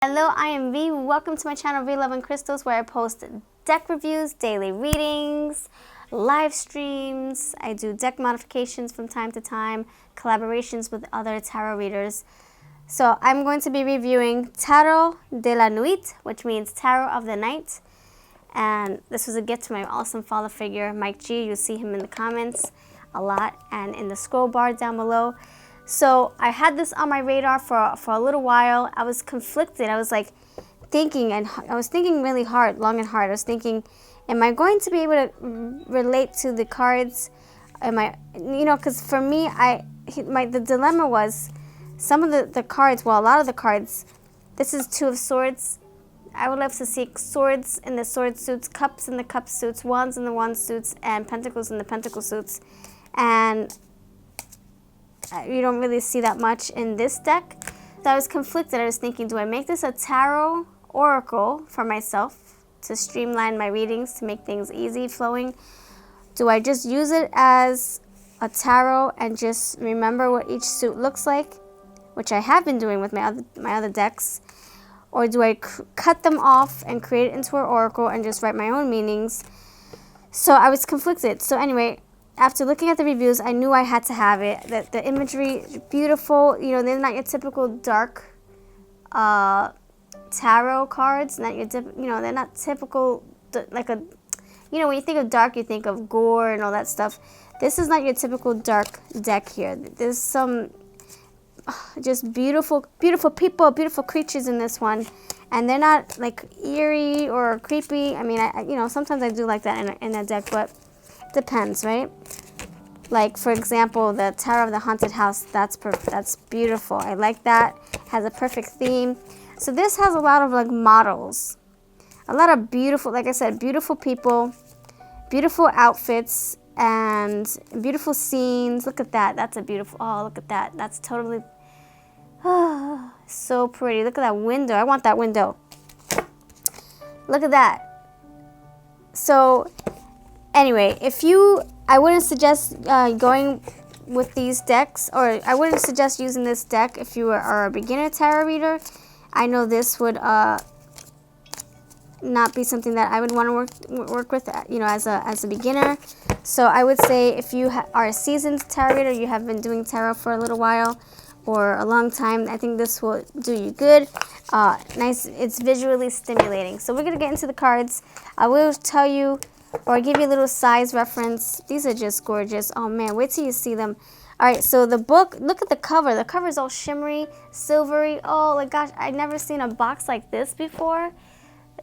Hello, I am V. Welcome to my channel, V Love and Crystals, where I post deck reviews, daily readings, live streams. I do deck modifications from time to time, collaborations with other tarot readers. So I'm going to be reviewing Tarot de la Nuit, which means Tarot of the Night. And this was a gift to my awesome father figure, Mike G. You'll see him in the comments a lot and in the scroll bar down below. So I had this on my radar for a little while. I was conflicted. I was like thinking, and I was thinking really hard, long and hard. I was thinking, am I going to be able to relate to the cards? Am I, because for me, the dilemma was some of the cards, well, a lot of the cards, this is Two of Swords. I would love to see swords in the sword suits, cups in the cup suits, wands in the wand suits, and pentacles in the pentacle suits. And you don't really see that much in this deck. So I was conflicted. I was thinking, do I make this a tarot oracle for myself to streamline my readings, to make things easy flowing? Do I just use it as a tarot and just remember what each suit looks like, which I have been doing with my other decks? Or do I cut them off and create it into an oracle and just write my own meanings? So I was conflicted. So anyway, after looking at the reviews, I knew I had to have it. The imagery, beautiful. They're not your typical dark tarot cards. Not your they're not typical like a. When you think of dark, you think of gore and all that stuff. This is not your typical dark deck here. There's some just beautiful, beautiful people, beautiful creatures in this one, and they're not like eerie or creepy. I mean, sometimes I do like that in a deck, but it depends, right? Like, for example, the Tarot of the Haunted House, that's beautiful. I like that. Has a perfect theme. So this has a lot of like models. A lot of beautiful, like I said, beautiful people, beautiful outfits, and beautiful scenes. Look at that. That's a beautiful, oh, look at that. That's totally, so pretty. Look at that window. I want that window. Look at that. So anyway, I wouldn't suggest going with these decks, or I wouldn't suggest using this deck if you are a beginner tarot reader. I know this would not be something that I would want to work with, as a beginner. So I would say if you are a seasoned tarot reader, you have been doing tarot for a little while or a long time, I think this will do you good. Nice, it's visually stimulating. So we're gonna get into the cards. I will tell you, or give you a little size reference. These are just gorgeous. Oh man, wait till you see them. All right, so the book, look at the cover. The cover is all shimmery, silvery. Oh my gosh, I've never seen a box like this before.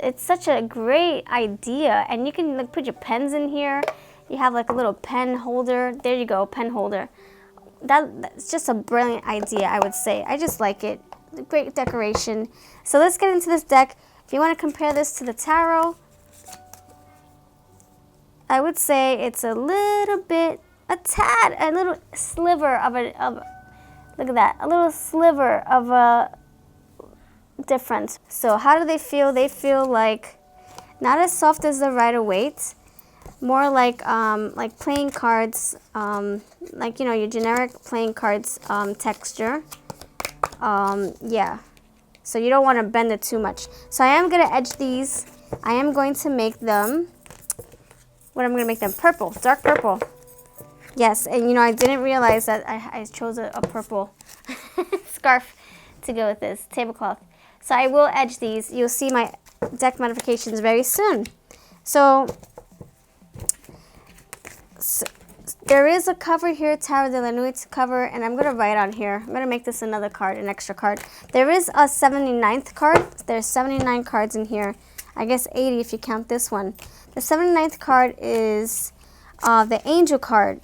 It's such a great idea. And you can like put your pens in here. You have like a little pen holder. There you go, pen holder. That's just a brilliant idea, I would say. I just like it. Great decoration. So let's get into this deck. If you want to compare this to the tarot, I would say it's a little bit, a little sliver of look at that, a little sliver of a difference. So how do they feel? They feel like not as soft as the Rider-Waite, more like playing cards, like your generic playing cards texture. Yeah. So you don't want to bend it too much. So I am gonna edge these. I am going to make them. I'm going to make them purple, dark purple. Yes, and I didn't realize that I chose a purple scarf to go with this, tablecloth. So I will edge these. You'll see my deck modifications very soon. So there is a cover here, Tarot de la Nuit cover, and I'm going to write on here. I'm going to make this another card, an extra card. There is a 79th card. There's 79 cards in here. I guess 80 if you count this one. The 79th card is the Angel card.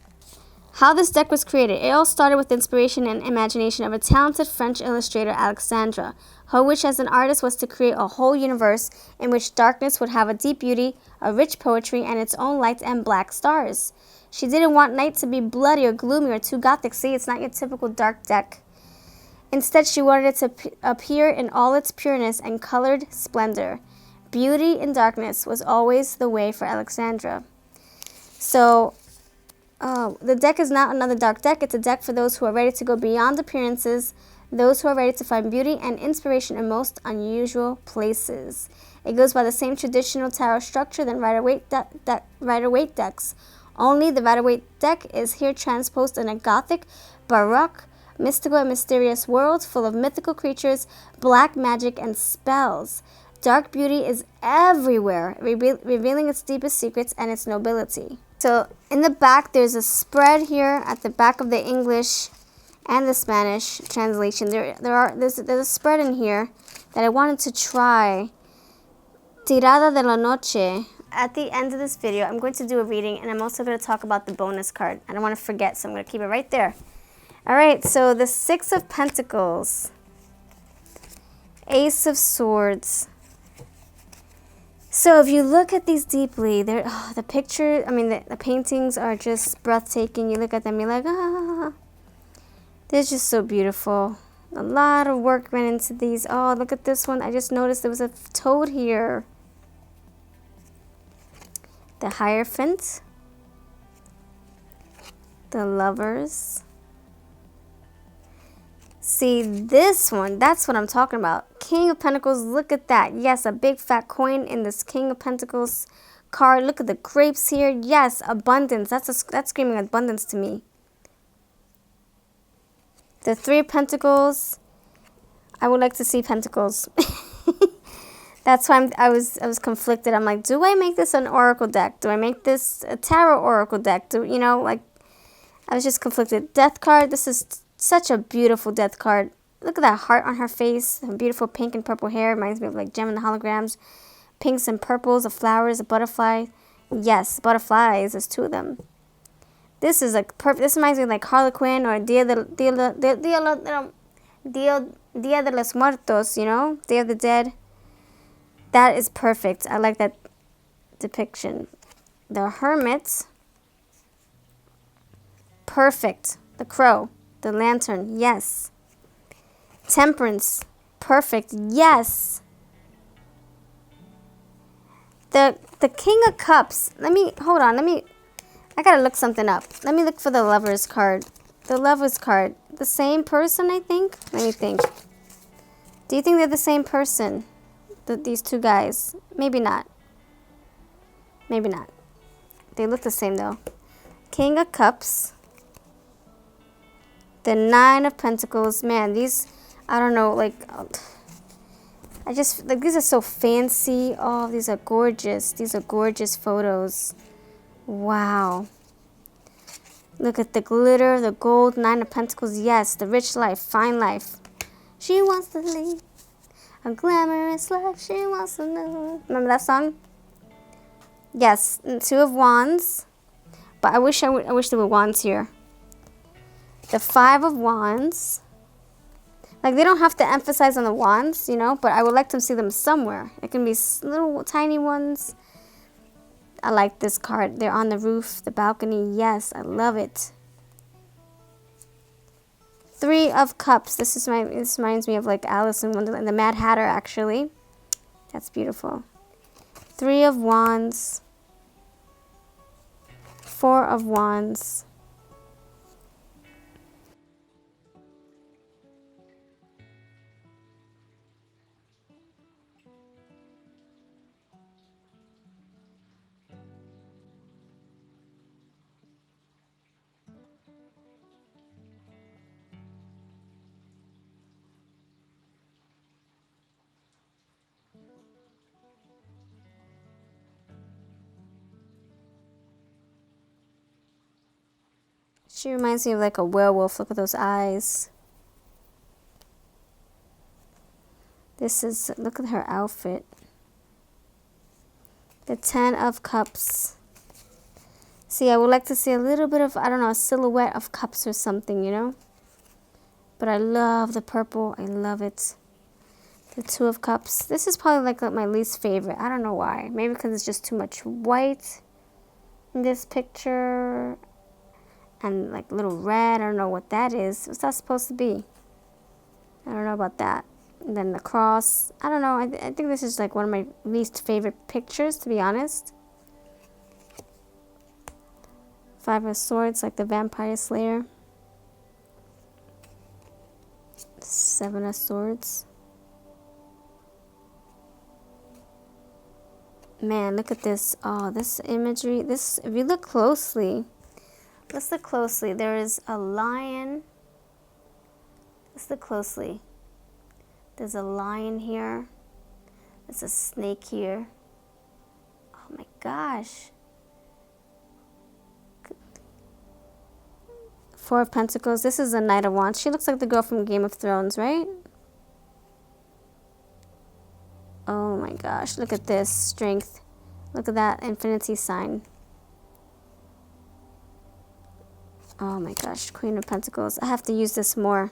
How this deck was created. It all started with the inspiration and imagination of a talented French illustrator, Alexandra. Her wish as an artist was to create a whole universe in which darkness would have a deep beauty, a rich poetry, and its own light and black stars. She didn't want night to be bloody or gloomy or too gothic. See, it's not your typical dark deck. Instead, she wanted it to appear in all its pureness and colored splendor. Beauty in darkness was always the way for Alexandra. So, the deck is not another dark deck. It's a deck for those who are ready to go beyond appearances, those who are ready to find beauty and inspiration in most unusual places. It goes by the same traditional tarot structure than Rider-Waite decks. Only the Rider-Waite deck is here transposed in a gothic, baroque, mystical and mysterious world full of mythical creatures, black magic, and spells. Dark beauty is everywhere, revealing its deepest secrets and its nobility. So in the back, there's a spread here at the back of the English and the Spanish translation. There's a spread in here that I wanted to try. Tirada de la Noche. At the end of this video, I'm going to do a reading, and I'm also going to talk about the bonus card. I don't want to forget, so I'm going to keep it right there. All right, so the Six of Pentacles, Ace of Swords. So if you look at these deeply, the picture, I mean, the paintings are just breathtaking. You look at them, you're like, ah. They're just so beautiful. A lot of work went into these. Oh, look at this one. I just noticed there was a toad here. The Hierophant. The Lovers. See, this one, that's what I'm talking about. King of Pentacles, look at that. Yes, a big fat coin in this King of Pentacles card. Look at the grapes here. Yes, abundance. That's screaming abundance to me. The Three of Pentacles. I would like to see Pentacles. That's why I was conflicted. I'm like, do I make this an oracle deck? Do I make this a tarot oracle deck? I was just conflicted. Death card. This is such a beautiful death card. Look at that heart on her face. Her beautiful pink and purple hair. Reminds me of like Gem and the Holograms. Pinks and purples, the flowers, a butterfly. Yes, butterflies. There's two of them. This is like perfect. This reminds me of like Harlequin or Dia de los Muertos, Day of the Dead. That is perfect. I like that depiction. The Hermit. Perfect. The Crow. The Lantern. Yes. Temperance. Perfect. Yes. The King of Cups. Hold on. I gotta look something up. Let me look for the Lovers card. The Lovers card. The same person, I think? Let me think. Do you think they're the same person? These two guys? Maybe not. Maybe not. They look the same though. King of Cups. The Nine of Pentacles. Man, these, I don't know, these are so fancy. Oh, these are gorgeous. These are gorgeous photos. Wow. Look at the glitter, the gold, Nine of Pentacles. Yes, the rich life, fine life. She wants to lead a glamorous life. She wants to know. Remember that song? Yes, and Two of Wands. But I wish there were wands here. The Five of Wands. Like, they don't have to emphasize on the wands, but I would like to see them somewhere. It can be little tiny ones. I like this card. They're on the roof, the balcony. Yes, I love it. Three of Cups. This reminds me of like Alice in Wonderland, the Mad Hatter, actually. That's beautiful. Three of Wands. Four of Wands. She reminds me of like a werewolf. Look at those eyes. Look at her outfit. The Ten of Cups. See, I would like to see a little bit of, I don't know, a silhouette of cups or something, But I love the purple. I love it. The Two of Cups. This is probably like my least favorite. I don't know why. Maybe because it's just too much white in this picture. And like little red. I don't know what that is. What's that supposed to be? I don't know about that. And then the cross. I don't know. I think this is like one of my least favorite pictures, to be honest. Five of Swords, like the Vampire Slayer. Seven of Swords. Man, look at this. Oh, this imagery. This, if you look closely, let's look closely. There is a lion. Let's look closely. There's a lion here. There's a snake here. Oh my gosh. Four of Pentacles. This is a Knight of Wands. She looks like the girl from Game of Thrones, right? Oh my gosh. Look at this. Strength. Look at that infinity sign. Oh my gosh. Queen of Pentacles. I have to use this more.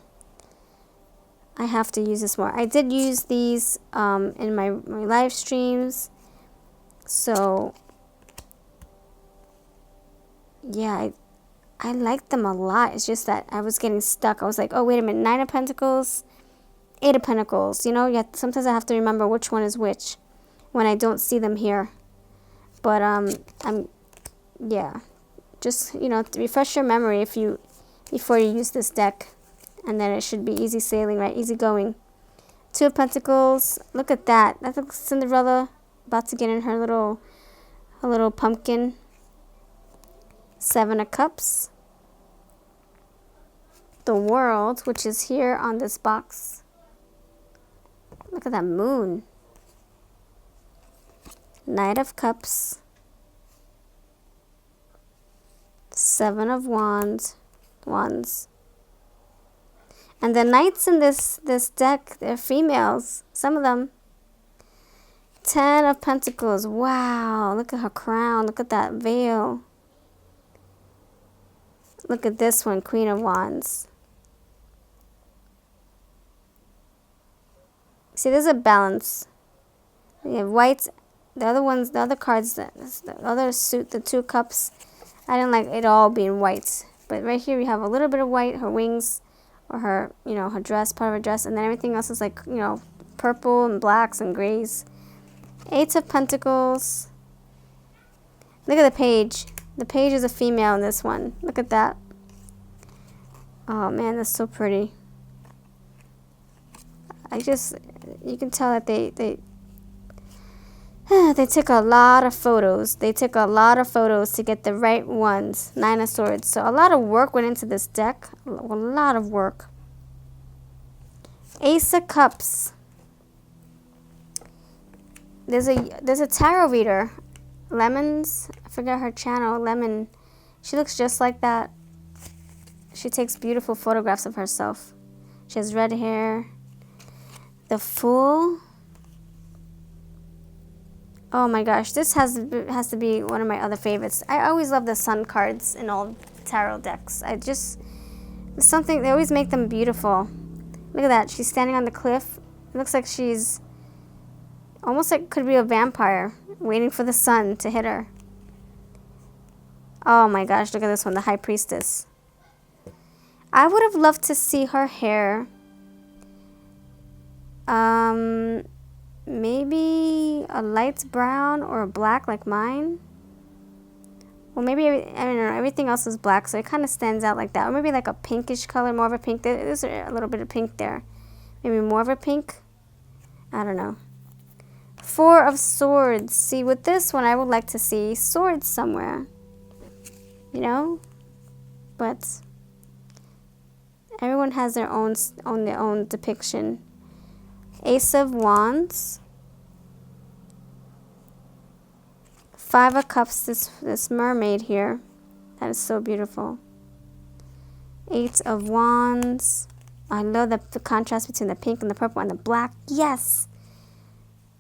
I have to use this more. I did use these in my live streams. So, yeah, I liked them a lot. It's just that I was getting stuck. I was like, oh, wait a minute. Nine of Pentacles, Eight of Pentacles. You know, yet sometimes I have to remember which one is which when I don't see them here. But, yeah. Just, you know, refresh your memory before you use this deck. And then it should be easy sailing, right? Easy going. Two of Pentacles. Look at that. That's like Cinderella about to get in her little pumpkin. Seven of Cups. The World, which is here on this box. Look at that moon. Knight of Cups. Seven of Wands. And the knights in this deck, they're females. Some of them. Ten of Pentacles. Wow. Look at her crown. Look at that veil. Look at this one. Queen of Wands. See, there's a balance. We have whites. The other ones, the other cards, the other suit, the two cups. I didn't like it all being white. But right here we have a little bit of white. Her wings. Or her, you know, her dress, part of her dress, and then everything else is like, you know, purple and blacks and grays. Eight of Pentacles. Look at the page. The page is a female in this one. Look at that. Oh man, that's so pretty. You can tell that they took a lot of photos. They took a lot of photos to get the right ones. Nine of Swords. So a lot of work went into this deck. A lot of work. Ace of Cups. There's a tarot reader. Lemons. I forgot her channel. Lemon. She looks just like that. She takes beautiful photographs of herself. She has red hair. The Fool. Oh my gosh, this has to be one of my other favorites. I always love the sun cards in all tarot decks. They always make them beautiful. Look at that, she's standing on the cliff. It looks like she's almost like could be a vampire waiting for the sun to hit her. Oh my gosh, look at this one, the High Priestess. I would have loved to see her hair. Maybe a light brown or a black like mine. Well, maybe, I don't know, everything else is black, so it kind of stands out like that. Or maybe like a pinkish color, more of a pink. There's a little bit of pink there. Maybe more of a pink. I don't know. Four of Swords. See, with this one, I would like to see swords somewhere. You know? But everyone has their own depiction. Ace of Wands. Five of Cups, this mermaid here. That is so beautiful. Eight of Wands. I love the contrast between the pink and the purple and the black. Yes!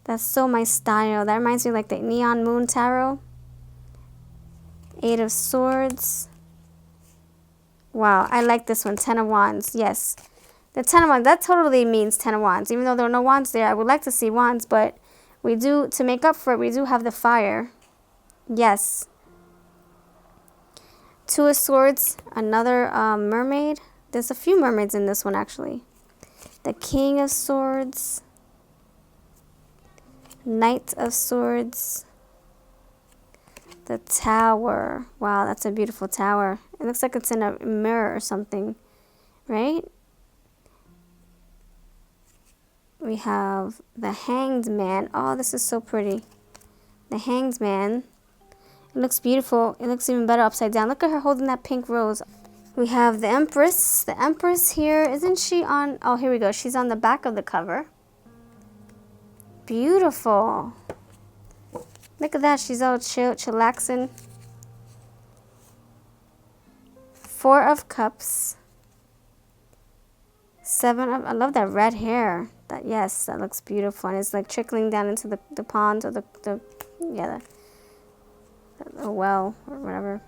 That's so my style. That reminds me like the Neon Moon Tarot. Eight of Swords. Wow, I like this one. Ten of Wands. Yes. The Ten of Wands, that totally means Ten of Wands. Even though there are no wands there, I would like to see wands, but we do, to make up for it, we do have the fire. Yes. Two of Swords, another mermaid. There's a few mermaids in this one, actually. The King of Swords. Knight of Swords. The Tower. Wow, that's a beautiful tower. It looks like it's in a mirror or something, right? We have the Hanged Man. Oh, this is so pretty. The Hanged Man. It looks beautiful. It looks even better upside down. Look at her holding that pink rose. We have the Empress. The Empress here, isn't she on? Oh, here we go. She's on the back of the cover. Beautiful. Look at that. She's all chillaxing. Four of Cups. I love that red hair. Yes, that looks beautiful. And it's like trickling down into the pond or the well or whatever.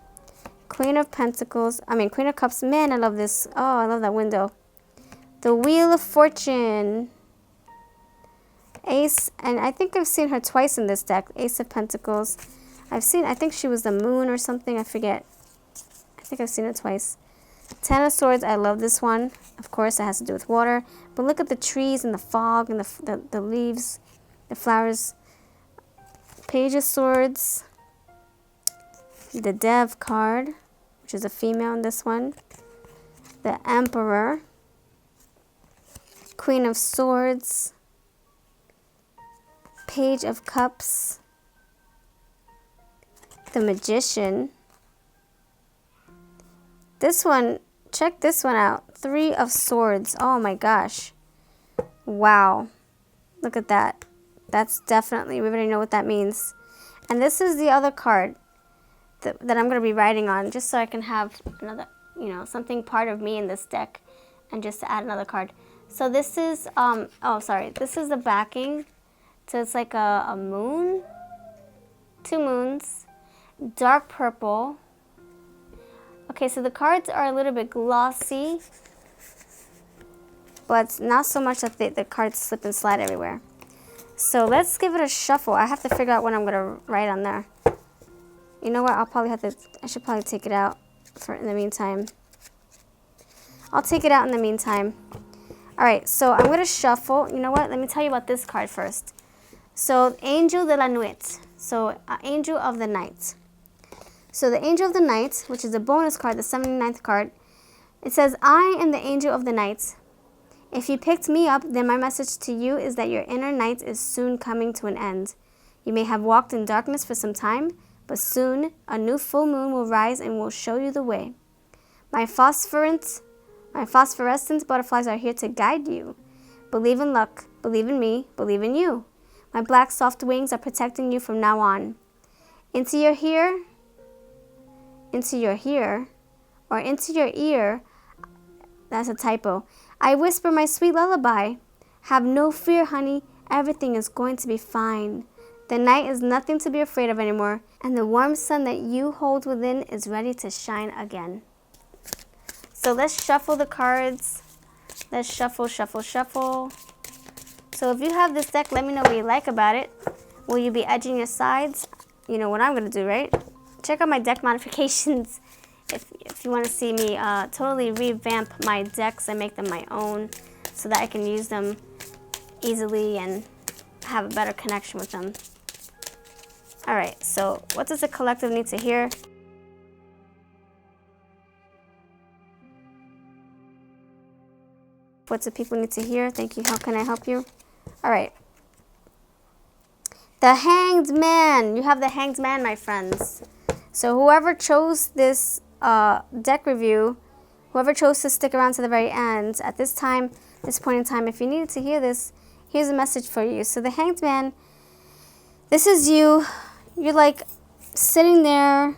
Queen of Pentacles. Queen of Cups. Man, I love this. Oh, I love that window. The Wheel of Fortune. Ace. And I think I've seen her twice in this deck. Ace of Pentacles. I think she was the moon or something. I forget. I think I've seen it twice. Ten of Swords. I love this one. Of course, it has to do with water. But look at the trees and the fog and the leaves, the flowers. Page of Swords. The Dev card, which is a female in this one. The Emperor. Queen of Swords. Page of Cups. The Magician. This one, check this one out. Three of Swords. Oh my gosh. Wow. Look at that. That's definitely, we already know what that means. And this is the other card that I'm going to be writing on, just so I can have another, something part of me in this deck, and just to add another card. So this is, this is the backing. So it's like a moon, two moons, dark purple. Okay, so the cards are a little bit glossy, but not so much that the cards slip and slide everywhere. So let's give it a shuffle. I have to figure out what I'm going to write on there. You know what? I should probably take it out in the meantime. I'll take it out in the meantime. All right, so I'm going to shuffle. You know what? Let me tell you about this card first. So, Angel de la Nuit. So, Angel of the Night. So, the Angel of the Night, which is a bonus card, the 79th card, it says, I am the Angel of the Night. If you picked me up, then my message to you is that your inner night is soon coming to an end. You may have walked in darkness for some time, but soon a new full moon will rise and will show you the way. My phosphorescent butterflies are here to guide you. Believe in luck, believe in me, believe in you. My black soft wings are protecting you from now on. Into your ear, that's a typo. I whisper my sweet lullaby. Have no fear, honey, everything is going to be fine. The night is nothing to be afraid of anymore, and the warm sun that you hold within is ready to shine again. So let's shuffle the cards. Let's shuffle, shuffle, shuffle. So if you have this deck, let me know what you like about it. Will you be edging your sides? You know what I'm going to do, right? Check out my deck modifications if you want to see me totally revamp my decks and make them my own so that I can use them easily and have a better connection with them. All right, so what does the collective need to hear? What do people need to hear? Thank you. How can I help you? All right. The Hanged Man. You have the Hanged Man, my friends. So whoever chose this deck review, whoever chose to stick around to the very end, at this point in time, if you needed to hear this, here's a message for you. So the Hanged Man, this is you. You're like sitting there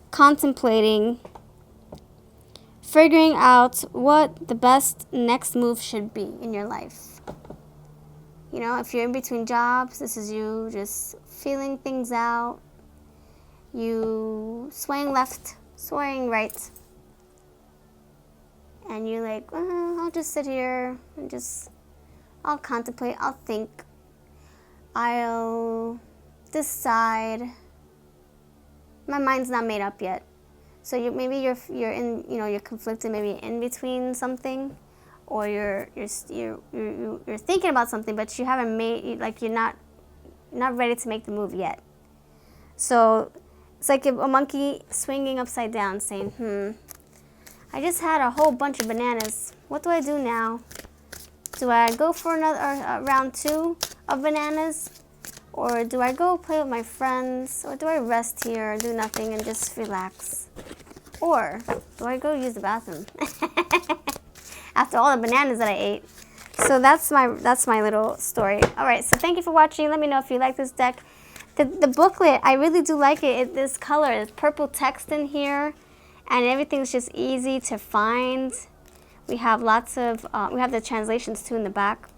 contemplating, figuring out what the best next move should be in your life. You know, if you're in between jobs, this is you just feeling things out. You swaying left, swaying right. And you're like, I'll just sit here and I'll contemplate, I'll think, I'll decide. My mind's not made up yet. So maybe you're you're conflicted, maybe in between something, or you're thinking about something, but you haven't made, like you're not ready to make the move yet. So it's like a monkey swinging upside down, saying, I just had a whole bunch of bananas. What do I do now? Do I go for another round 2 of bananas? Or do I go play with my friends? Or do I rest here, do nothing, and just relax? Or do I go use the bathroom? After all the bananas that I ate. So that's my little story. All right, so thank you for watching. Let me know if you like this deck. The booklet, I really do like it. This color, it's purple text in here, and everything's just easy to find. We have lots of, we have the translations too in the back.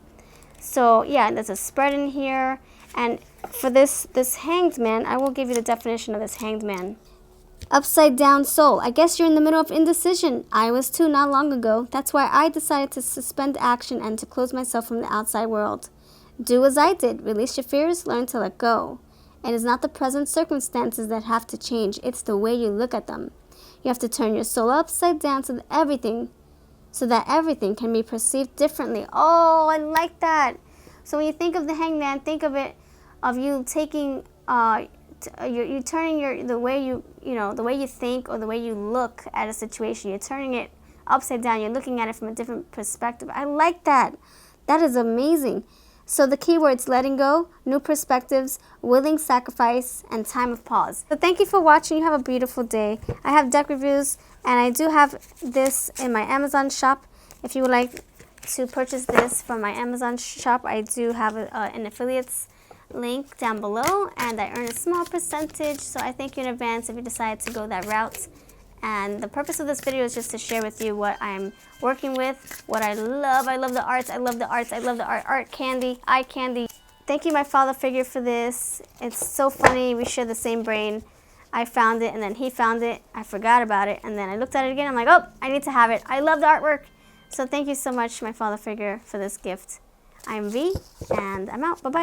So yeah, there's a spread in here. And for this Hanged Man, I will give you the definition of this Hanged Man. Upside down soul. I guess you're in the middle of indecision. I was too not long ago. That's why I decided to suspend action and to close myself from the outside world. Do as I did. Release your fears. Learn to let go. It is not the present circumstances that have to change. It's the way you look at them. You have to turn your soul upside down so that everything can be perceived differently. Oh, I like that. So when you think of the Hanged Man, think of it of you taking you turning the way you think or the way you look at a situation. You're turning it upside down. You're looking at it from a different perspective. I like that. That is amazing. So the keywords: letting go, new perspectives, willing sacrifice, and time of pause. So thank you for watching. You have a beautiful day. I have deck reviews, and I do have this in my Amazon shop. If you would like to purchase this from my Amazon shop, I do have an affiliates link down below, and I earn a small percentage, so I thank you in advance if you decide to go that route. And the purpose of this video is just to share with you what I'm working with, what I love. I love the arts, I love the arts, I love the art candy, eye candy. Thank you, my father figure, for this. It's so funny, we share the same brain. I found it, and then he found it. I forgot about it, and then I looked at it again. I'm like, oh, I need to have it. I love the artwork. So thank you so much, my father figure, for this gift. I'm V, and I'm out. Bye-bye.